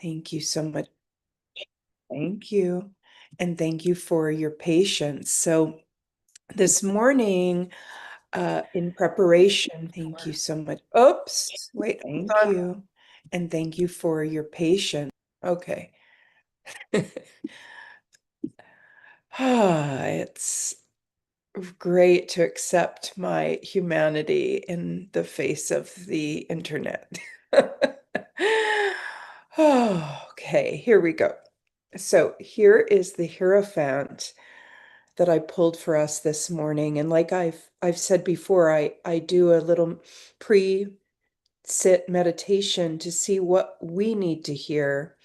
Thank you so much. Thank you. And thank you for your patience. So this morning, in preparation, thank you so much. Oops, wait, thank you. And thank you for your patience. Okay. It's great to accept my humanity in the face of the internet. Oh, okay, here we go. So here is the Hierophant that I pulled for us this morning. And like I've said before, I do a little pre-sit meditation to see what we need to hear.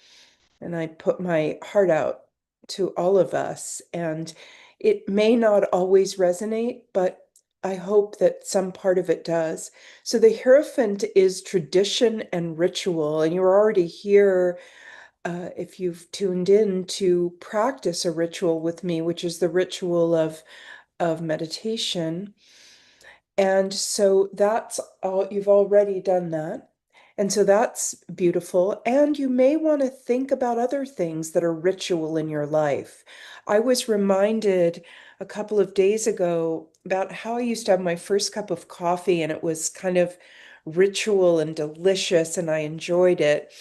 And I put my heart out to all of us. And it may not always resonate, but I hope that some part of it does. So the Hierophant is tradition and ritual, and you're already here if you've tuned in to practice a ritual with me, which is the ritual of meditation. And so that's all, you've already done that. And so that's beautiful. And you may want to think about other things that are ritual in your life. I was reminded a couple of days ago about how I used to have my first cup of coffee, and it was kind of ritual and delicious, and I enjoyed it.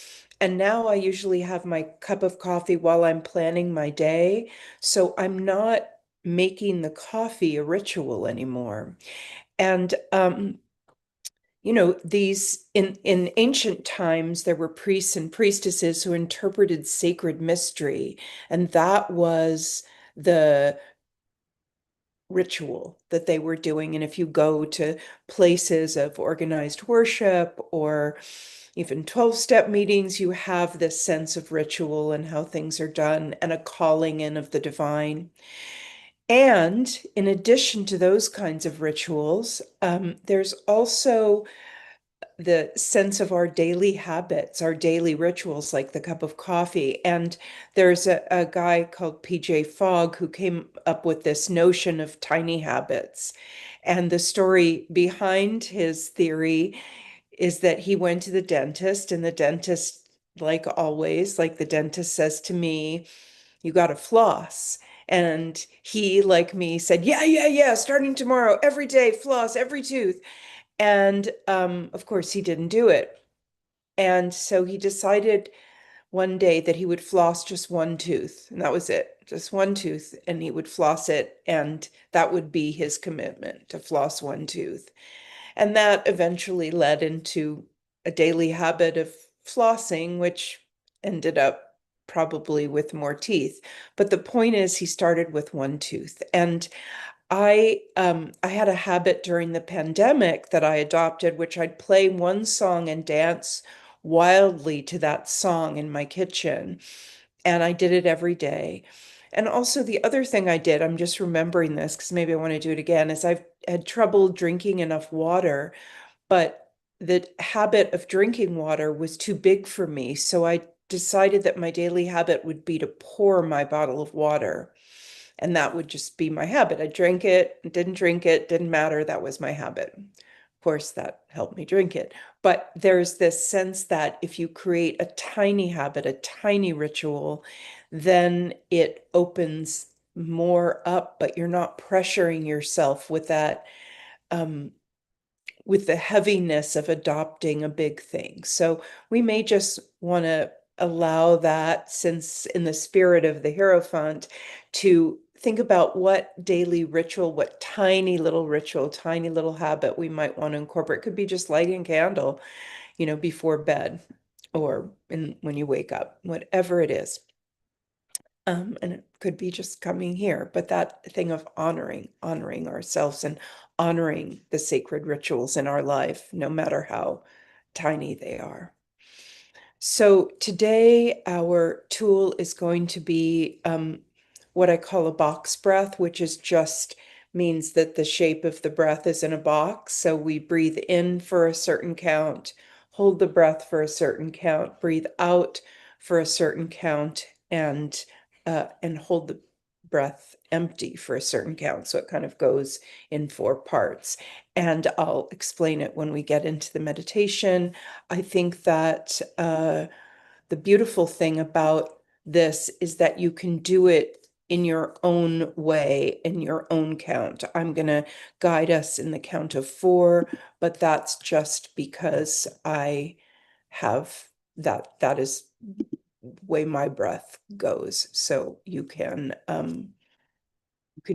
And now I usually have my cup of coffee while I'm planning my day. So I'm not making the coffee a ritual anymore. And these in ancient times there were priests and priestesses who interpreted sacred mystery, and that was the ritual that they were doing. And if you go to places of organized worship or even 12-step meetings, you have this sense of ritual and how things are done and a calling in of the divine. And in addition to those kinds of rituals, there's also the sense of our daily habits, our daily rituals, like the cup of coffee. And there's a guy called PJ Fogg who came up with this notion of tiny habits. And the story behind his theory is that he went to the dentist, and the dentist, like always, like the dentist says to me, you got to floss. And he, like me, said, yeah, yeah, yeah, starting tomorrow, every day, floss every tooth. And of course, he didn't do it. And so he decided one day that he would floss just one tooth, and that was it, just one tooth, and he would floss it, and that would be his commitment to floss one tooth. And that eventually led into a daily habit of flossing, which ended up probably with more teeth. But the point is, he started with one tooth. And I had a habit during the pandemic that I adopted, which I'd play one song and dance wildly to that song in my kitchen. And I did it every day. And also the other thing I did, I'm just remembering this because maybe I want to do it again, is I've had trouble drinking enough water, but the habit of drinking water was too big for me. So I decided that my daily habit would be to pour my bottle of water. And that would just be my habit. I drank it, didn't drink it, didn't matter. That was my habit. Of course, that helped me drink it. But there's this sense that if you create a tiny habit, a tiny ritual, then it opens more up, but you're not pressuring yourself um, with the heaviness of adopting a big thing. So we may just want to allow that, since in the spirit of the Hierophant, to think about what daily ritual, what tiny little ritual, tiny little habit we might want to incorporate. It could be just lighting a candle, before bed or when you wake up, whatever it is. And it could be just coming here, but that thing of honoring ourselves and honoring the sacred rituals in our life, no matter how tiny they are. So today, our tool is going to be what I call a box breath, which is just means that the shape of the breath is in a box. So we breathe in for a certain count, hold the breath for a certain count, breathe out for a certain count, and hold the breath empty for a certain count. So it kind of goes in four parts. And I'll explain it when we get into the meditation. I think that the beautiful thing about this is that you can do it in your own way, in your own count. I'm going to guide us in the count of 4, but that's just because I have that is way my breath goes. So you can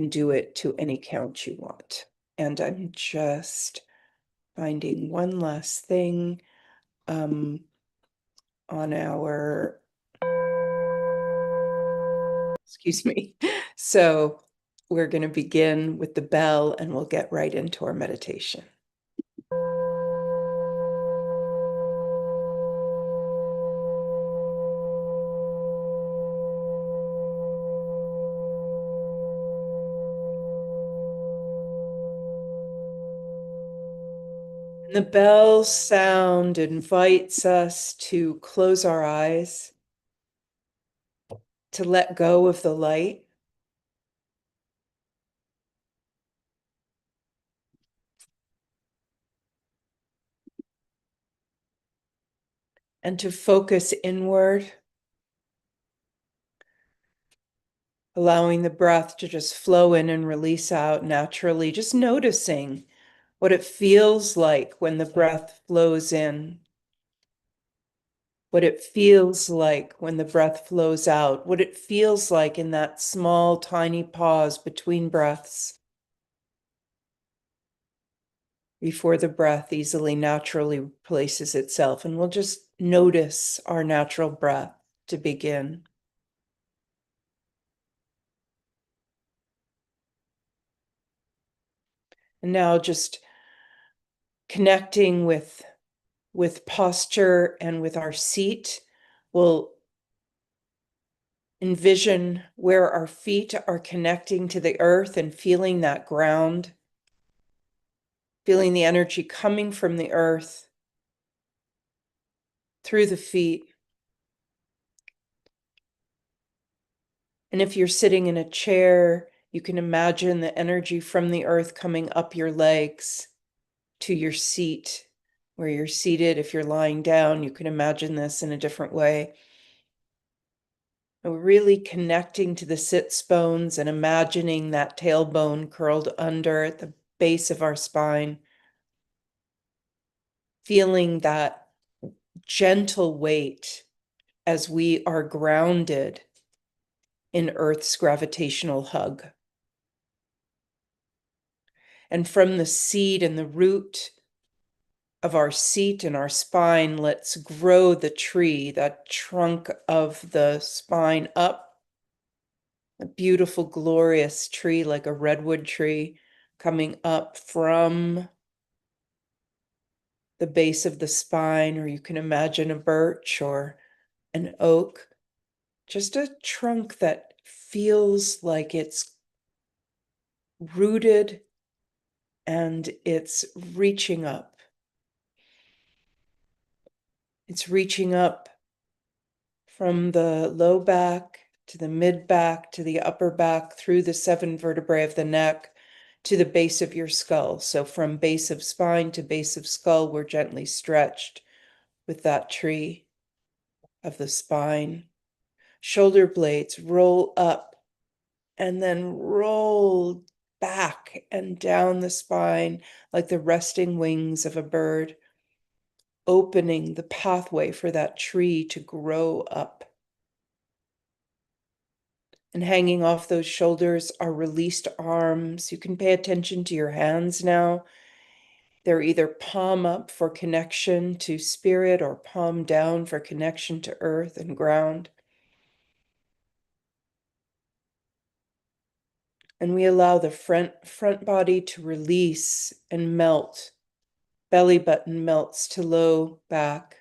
do it to any count you want. And I'm just finding one last thing on our, excuse me. So we're going to begin with the bell and we'll get right into our meditation. The bell sound invites us to close our eyes, to let go of the light, and to focus inward, allowing the breath to just flow in and release out naturally, just noticing what it feels like when the breath flows in, what it feels like when the breath flows out, what it feels like in that small, tiny pause between breaths before the breath easily, naturally replaces itself. And we'll just notice our natural breath to begin. And now just connecting with posture and with our seat, we'll envision where our feet are connecting to the earth and feeling that ground, feeling the energy coming from the earth through the feet. And if you're sitting in a chair, you can imagine the energy from the earth coming up your legs to your seat where you're seated. If you're lying down, you can imagine this in a different way. And we're really connecting to the sits bones and imagining that tailbone curled under at the base of our spine, feeling that gentle weight as we are grounded in Earth's gravitational hug. And from the seed and the root of our seat and our spine, let's grow the tree, that trunk of the spine up, a beautiful, glorious tree like a redwood tree coming up from the base of the spine, or you can imagine a birch or an oak, just a trunk that feels like it's rooted and it's reaching up. It's reaching up from the low back to the mid back to the upper back through the 7 vertebrae of the neck to the base of your skull. So from base of spine to base of skull, we're gently stretched with that tree of the spine. Shoulder blades roll up and then roll back and down the spine like the resting wings of a bird, opening the pathway for that tree to grow up. And hanging off those shoulders are released arms. You can pay attention to your hands now. They're either palm up for connection to spirit or palm down for connection to earth and ground. And we allow the front body to release and melt. Belly button melts to low back.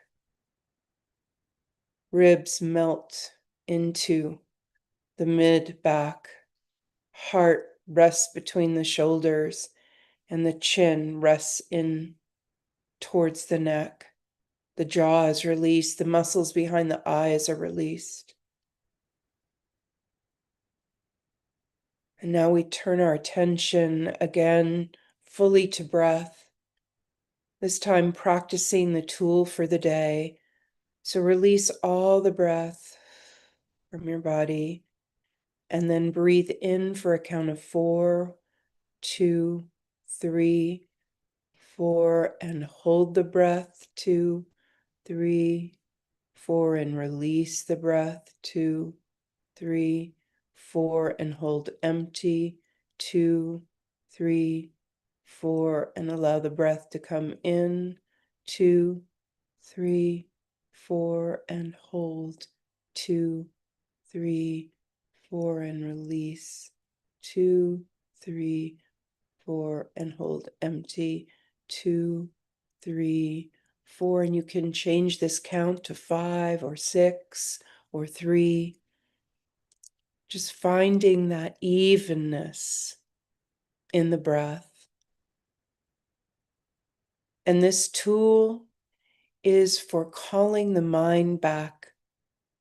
Ribs melt into the mid back. Heart rests between the shoulders and the chin rests in towards the neck. The jaw is released. The muscles behind the eyes are released. And now we turn our attention again fully to breath. This time practicing the tool for the day, So release all the breath from your body and then breathe in for a count of 4, 2, 3, 4, and hold the breath. 2, 3, 4, and release the breath. 2, 3, 4, and hold empty. 2, 3, 4, and allow the breath to come in. 2, 3, 4, and hold. 2, 3, 4, and release. 2, 3, 4, and hold empty. 2, 3, 4, and you can change this count to 5 or 6 or 3. Just finding that evenness in the breath. And this tool is for calling the mind back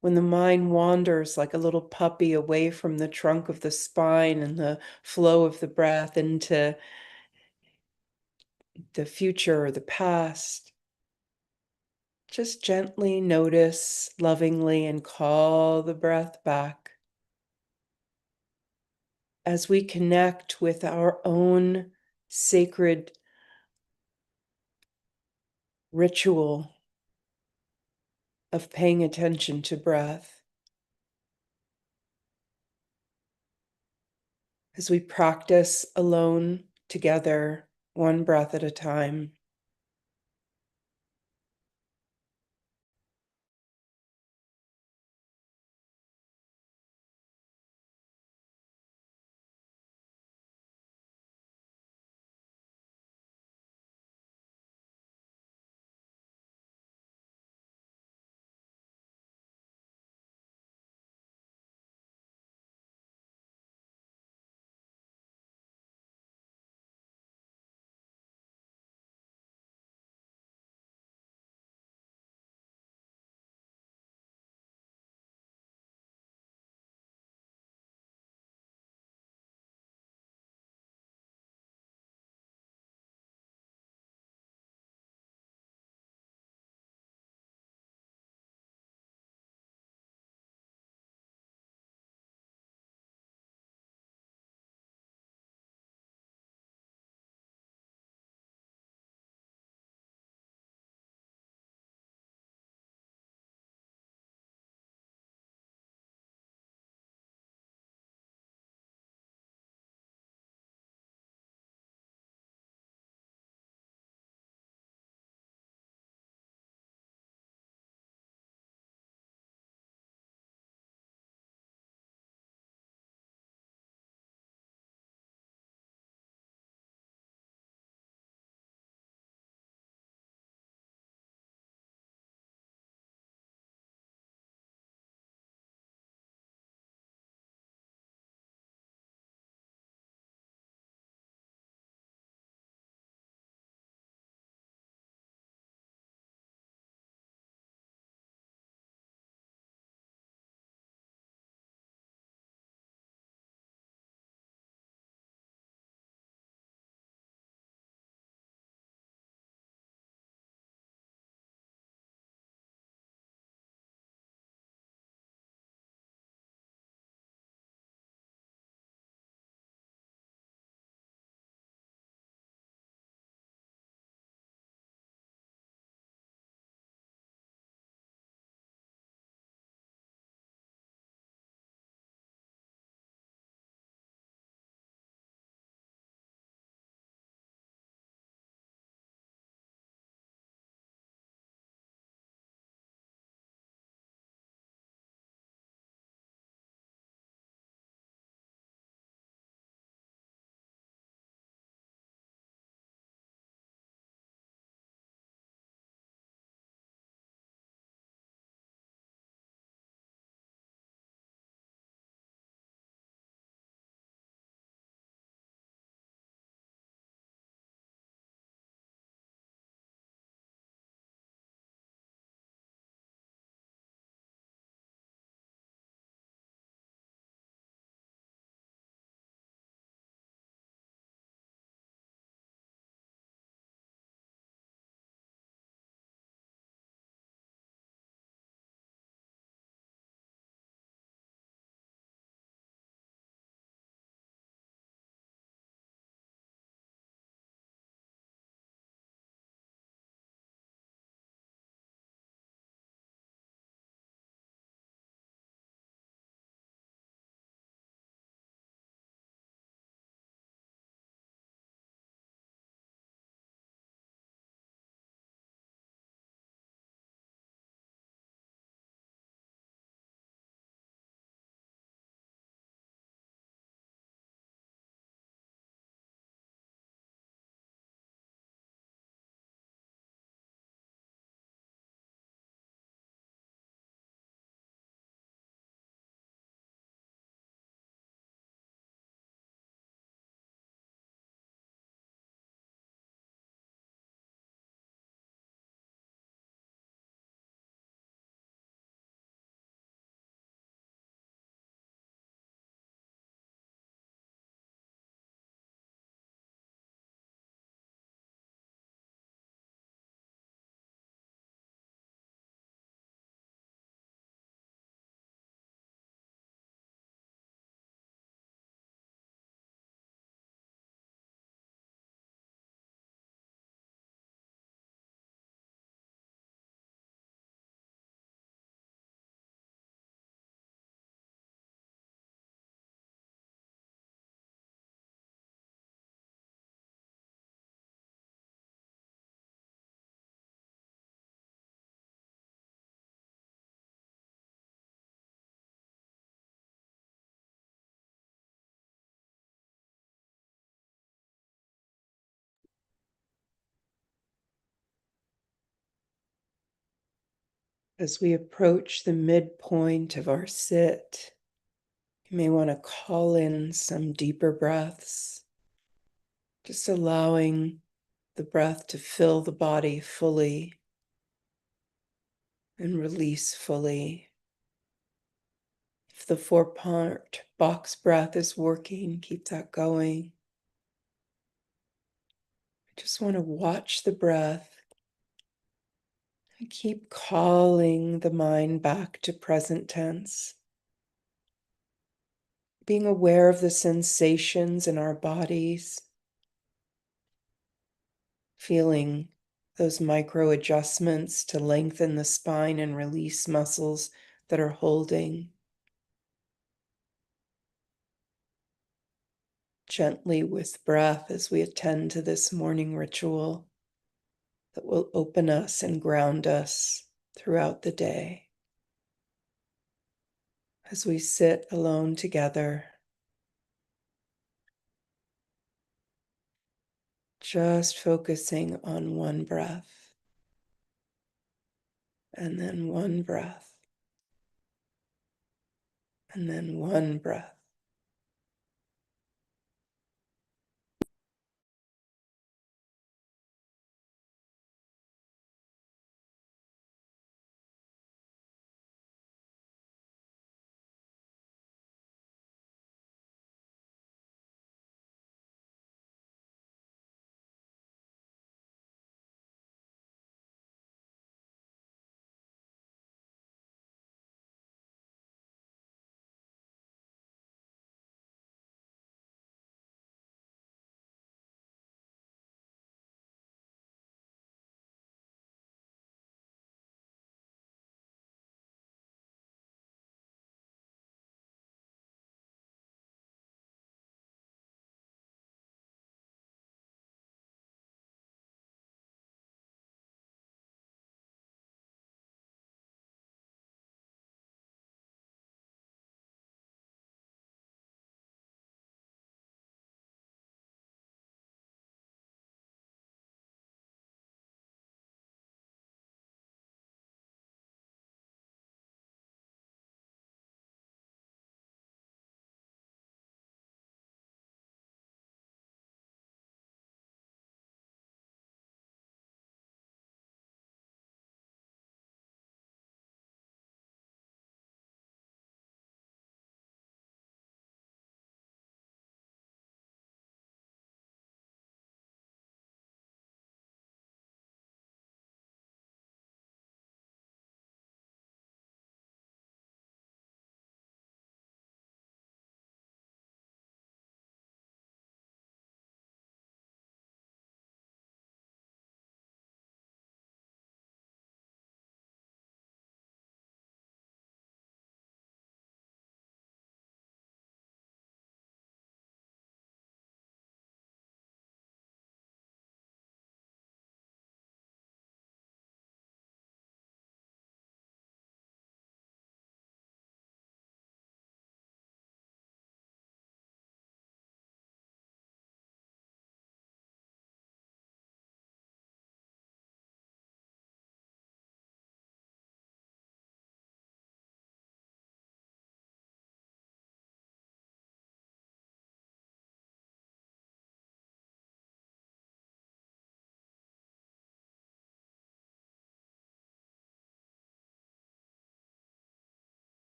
when the mind wanders like a little puppy away from the trunk of the spine and the flow of the breath into the future or the past. Just gently notice lovingly and call the breath back as we connect with our own sacred ritual of paying attention to breath, as we practice alone together, one breath at a time. As we approach the midpoint of our sit, you may want to call in some deeper breaths, just allowing the breath to fill the body fully and release fully. If the 4-part box breath is working, keep that going. I just want to watch the breath and keep calling the mind back to present tense. Being aware of the sensations in our bodies, feeling those micro adjustments to lengthen the spine and release muscles that are holding. Gently with breath as we attend to this morning ritual that will open us and ground us throughout the day. As we sit alone together, just focusing on one breath, and then one breath, and then one breath.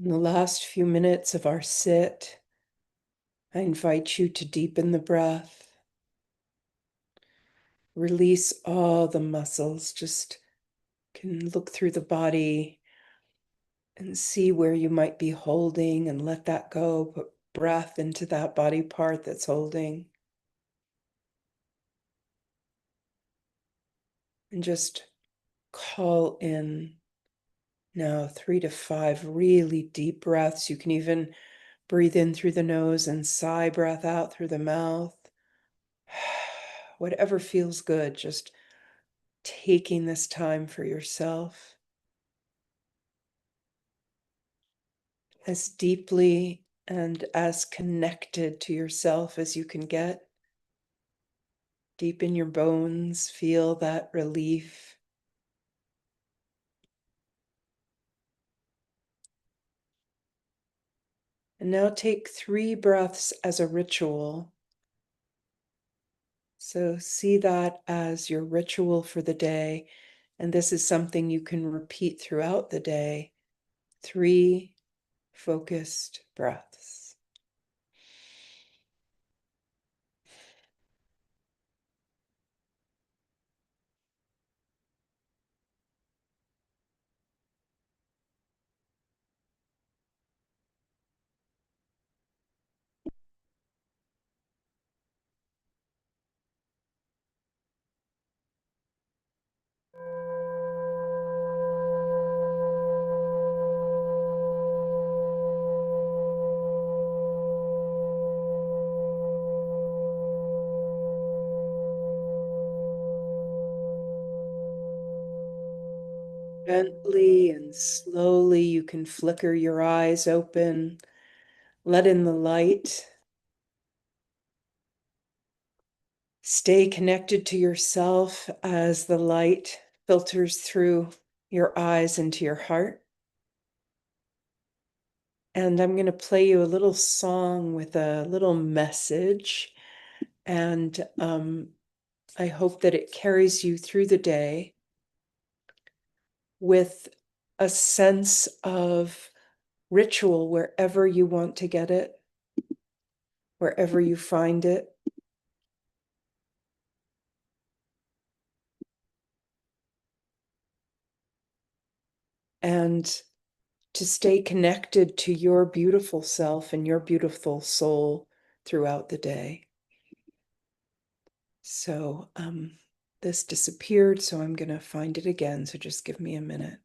In the last few minutes of our sit, I invite you to deepen the breath. Release all the muscles. Just can look through the body and see where you might be holding and let that go. Put breath into that body part that's holding. And just call in now 3 to 5 really deep breaths. You can even breathe in through the nose and sigh breath out through the mouth. Whatever feels good, just taking this time for yourself as deeply and as connected to yourself as you can get. Deep in your bones, feel that relief. And now take 3 breaths as a ritual. So see that as your ritual for the day. And this is something you can repeat throughout the day. 3 focused breaths. Gently and slowly, you can flicker your eyes open, let in the light. Stay connected to yourself as the light filters through your eyes into your heart. And I'm going to play you a little song with a little message. And I hope that it carries you through the day with a sense of ritual wherever you want to get it, wherever you find it. And to stay connected to your beautiful self and your beautiful soul throughout the day. So this disappeared, so I'm going to find it again. So just give me a minute.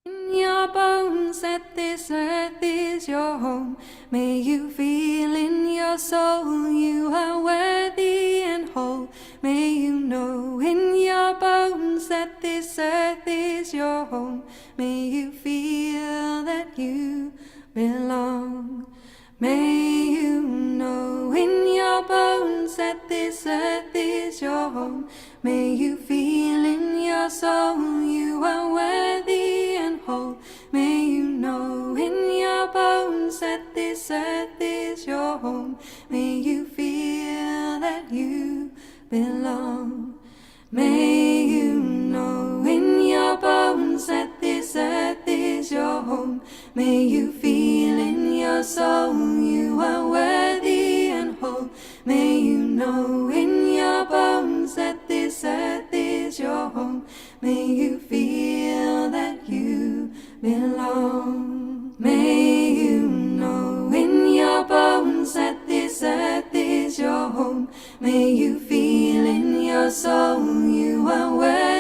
In your bones that this earth is your home. May you feel in your soul you are worthy and whole. May you know in your bones that this earth is your home. May you feel that you belong. May you know in your bones that this earth is your home. May you feel in your soul you are worthy and whole. May you know in your bones that this earth is your home. May you feel that you belong. May you know in your bones that this earth is your home. May you feel in your soul you are worthy and whole. May you know in your bones that this earth is your home. May you feel that you belong. May you know in your bones that this earth is your home. May you feel in your soul you are worthy.